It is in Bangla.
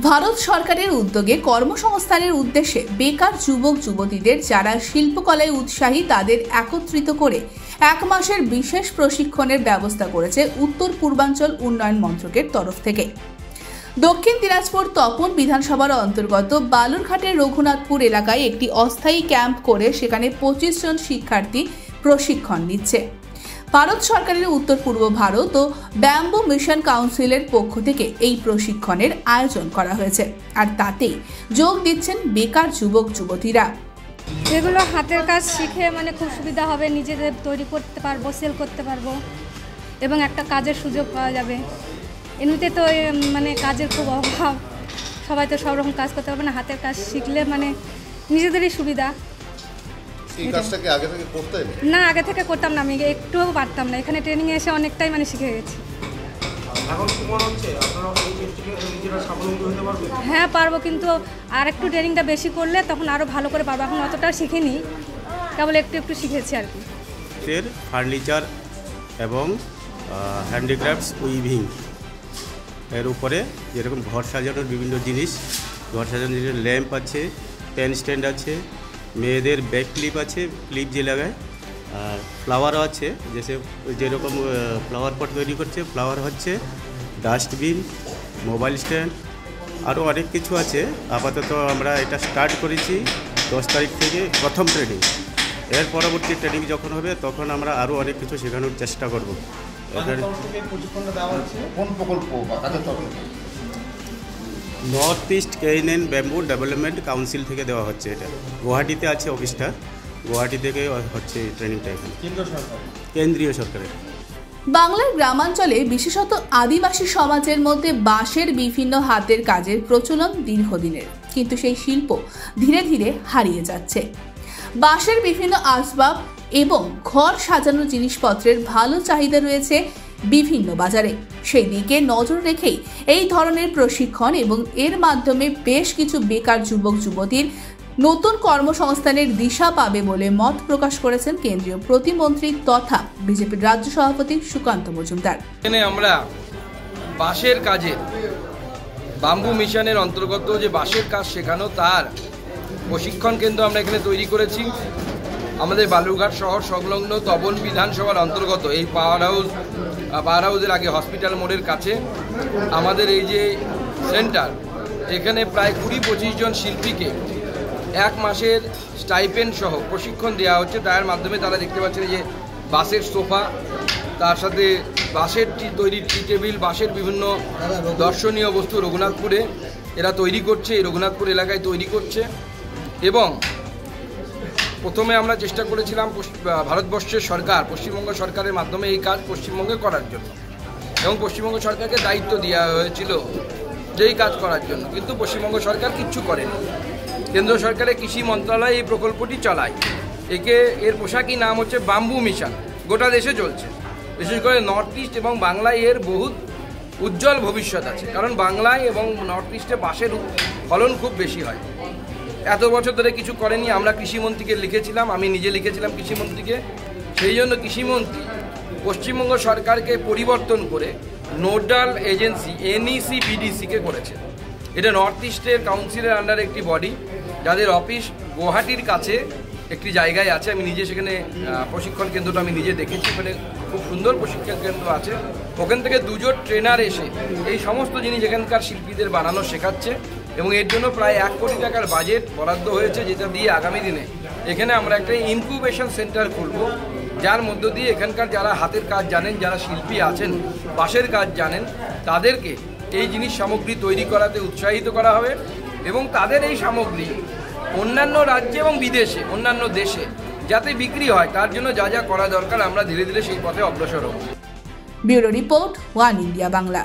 ভারত সরকারের উদ্যোগে কর্মসংস্থানের উদ্দেশ্যে বেকার যুবক যুবতীদের যারা শিল্পকলায় উৎসাহী তাদের একত্রিত করে 1 মাসের বিশেষ প্রশিক্ষণের ব্যবস্থা করেছে উত্তর পূর্বাঞ্চল উন্নয়ন মন্ত্রকের তরফ থেকে। দক্ষিণ দিনাজপুর তপন বিধানসভার অন্তর্গত বালুরঘাটের রঘুনাথপুর এলাকায় একটি অস্থায়ী ক্যাম্প করে সেখানে 25 জন শিক্ষার্থী প্রশিক্ষণ নিচ্ছে। ভারত সরকারের উত্তর পূর্ব ভারত ও ব্যাম্বু মিশন কাউন্সিলের পক্ষ থেকে এই প্রশিক্ষণের আয়োজন করা হয়েছে, আর তাতেই যোগ দিচ্ছেন বেকার যুবক যুবতীরা। এগুলো হাতের কাজ শিখে খুব সুবিধা হবে, নিজেদের তৈরি করতে পারবো, সেল করতে পারবো এবং একটা কাজের সুযোগ পাওয়া যাবে। এমনিতে তো কাজের খুব অভাব, সবাই তো সব রকম কাজ করতে পারবে না। হাতের কাজ শিখলে নিজেদেরই সুবিধা। এই কাজটা কি আগে থেকে করতেন? না, আগে থেকে করতাম না, আমি একটুও পারতাম না। এখানে ট্রেনিং এসে অনেকটাই শিখে গেছি। এখন কি মনে হচ্ছে আপনারা এই ক্ষেত্রে নিজেরা স্বাবলম্বী হতে পারবেন? হ্যাঁ পারবো, কিন্তু আর একটু ট্রেনিংটা বেশি করলে তখন আরও ভালো করে পারবো। এখন অতটা শিখিনি, কেবল একটু একটু শিখেছি আর কি। ফার্নিচার এবং হ্যান্ডিক্রাফটস উইভিং এর উপরে যেরকম ঘর সাজানোর বিভিন্ন জিনিস, ঘর সাজানোর জিনিস ল্যাম্প আছে, পেন স্ট্যান্ড আছে, মেয়েদের ব্যাক ক্লিপ আছে, ক্লিপ যে লাগায়, আর ফ্লাওয়ারও আছে, যেরকম ফ্লাওয়ার পট তৈরি করছে, ফ্লাওয়ার হচ্ছে, ডাস্টবিন, মোবাইল স্ট্যান্ড, আরও অনেক কিছু আছে। আপাতত আমরা এটা স্টার্ট করেছি 10 তারিখ থেকে প্রথম ট্রেনিং। এর পরবর্তী ট্রেনিং যখন হবে তখন আমরা আরও অনেক কিছু শেখানোর চেষ্টা করব। North east KNN bamboo development council থেকে দেওয়া হচ্ছে। এটা গুয়াহাটিতে আছে অফিসটা, গুয়াহাটি থেকে হচ্ছে ট্রেনিংটা এখানে কেন্দ্রীয় সরকারের। বাংলার গ্রামাঞ্চলে বিশেষত আদিবাসী সমাজের মধ্যে বাঁশের বিভিন্ন হাতের কাজের প্রচলন দীর্ঘদিনের, কিন্তু সেই শিল্প ধীরে ধীরে হারিয়ে যাচ্ছে। বাঁশের বিভিন্ন আসবাব এবং ঘর সাজানোর জিনিসপত্রের ভালো চাহিদা রয়েছে বিভিন্ন বাজারে। সেই দিকে নজর রেখেই এই ধরনের প্রশিক্ষণ এবং এর মাধ্যমে বেশ কিছু বেকার যুবক যুবতীর নতুন কর্মসংস্থানের দিশা পাবে বলে মত প্রকাশ করেছেন কেন্দ্রীয় প্রতিমন্ত্রী তথা বিজেপির রাজ্য সভাপতি সুকান্ত মজুমদার। আমরা বাঁশের কাজের বাম্বু মিশনের অন্তর্গত যে বাঁশের কাজ শেখানো তার প্রশিক্ষণ কেন্দ্র আমরা এখানে তৈরি করেছি। আমাদের বালুরঘাট শহর সংলগ্ন তপন বিধানসভার অন্তর্গত এই পাওয়ার হাউসের আগে হসপিটাল মোড়ের কাছে আমাদের এই যে সেন্টার, এখানে প্রায় 20-25 জন শিল্পীকে 1 মাসের স্টাইপেন্ড সহ প্রশিক্ষণ দেওয়া হচ্ছে। তার মাধ্যমে তারা দেখতে পাচ্ছেন যে বাঁশের সোফা, তার সাথে বাঁশের তৈরি টি টেবিল, বাঁশের বিভিন্ন দর্শনীয় বস্তু রঘুনাথপুরে এরা তৈরি করছে, এই রঘুনাথপুর এলাকায় তৈরি করছে। এবং প্রথমে আমরা চেষ্টা করেছিলাম ভারতবর্ষের সরকার, পশ্চিমবঙ্গ সরকারের মাধ্যমে এই কাজ পশ্চিমবঙ্গে করার জন্য, এবং পশ্চিমবঙ্গ সরকারকে দায়িত্ব দেওয়া হয়েছিল যেই কাজ করার জন্য, কিন্তু পশ্চিমবঙ্গ সরকার কিচ্ছু করেনি। কেন্দ্র সরকারের কৃষি মন্ত্রণালয় এই প্রকল্পটি চালায়। এর পোশাকি নাম হচ্ছে বাম্বু মিশন, গোটা দেশে চলছে। বিশেষ করে নর্থ ইস্ট এবং বাংলায় এর বহুত উজ্জ্বল ভবিষ্যৎ আছে, কারণ বাংলায় এবং নর্থ ইস্টে বাঁশের ফলন খুব বেশি হয়। এত বছর ধরে কিছু করেনি। আমরা কৃষিমন্ত্রীকে লিখেছিলাম, আমি নিজে লিখেছিলাম কৃষিমন্ত্রীকে। সেই জন্য কৃষিমন্ত্রী পশ্চিমবঙ্গ সরকারকে পরিবর্তন করে নোডাল এজেন্সি NEC-BDC-কে করেছে। এটা নর্থ ইস্টের কাউন্সিলের আন্ডারে একটি বডি, যাদের অফিস গুয়াহাটির কাছে একটি জায়গায় আছে। আমি নিজে সেখানে প্রশিক্ষণ কেন্দ্রটা আমি নিজে দেখেছি, ওখানে খুব সুন্দর প্রশিক্ষণ কেন্দ্র আছে। ওখান থেকে 2 জন ট্রেনার এসে এই সমস্ত জিনিস এখানকার শিল্পীদের বানানো শেখাচ্ছে, এবং এর জন্য প্রায় 1 কোটি টাকার বাজেট বরাদ্দ হয়েছে, যেটা দিয়ে আগামী দিনে এখানে আমরা একটা ইনকিউবেশন সেন্টার খুলব, যার মধ্য দিয়ে এখানকার যারা হাতের কাজ জানেন, যারা শিল্পী আছেন, বাঁশের কাজ জানেন, তাদেরকে এই জিনিস সামগ্রী তৈরি করাতে উৎসাহিত করা হবে, এবং তাদের এই সামগ্রী অন্যান্য রাজ্যে এবং বিদেশে, অন্যান্য দেশে যাতে বিক্রি হয়, তার জন্য যা যা করা দরকার আমরা ধীরে ধীরে সেই পথে অগ্রসর হব। Bureau report, one India Bangla.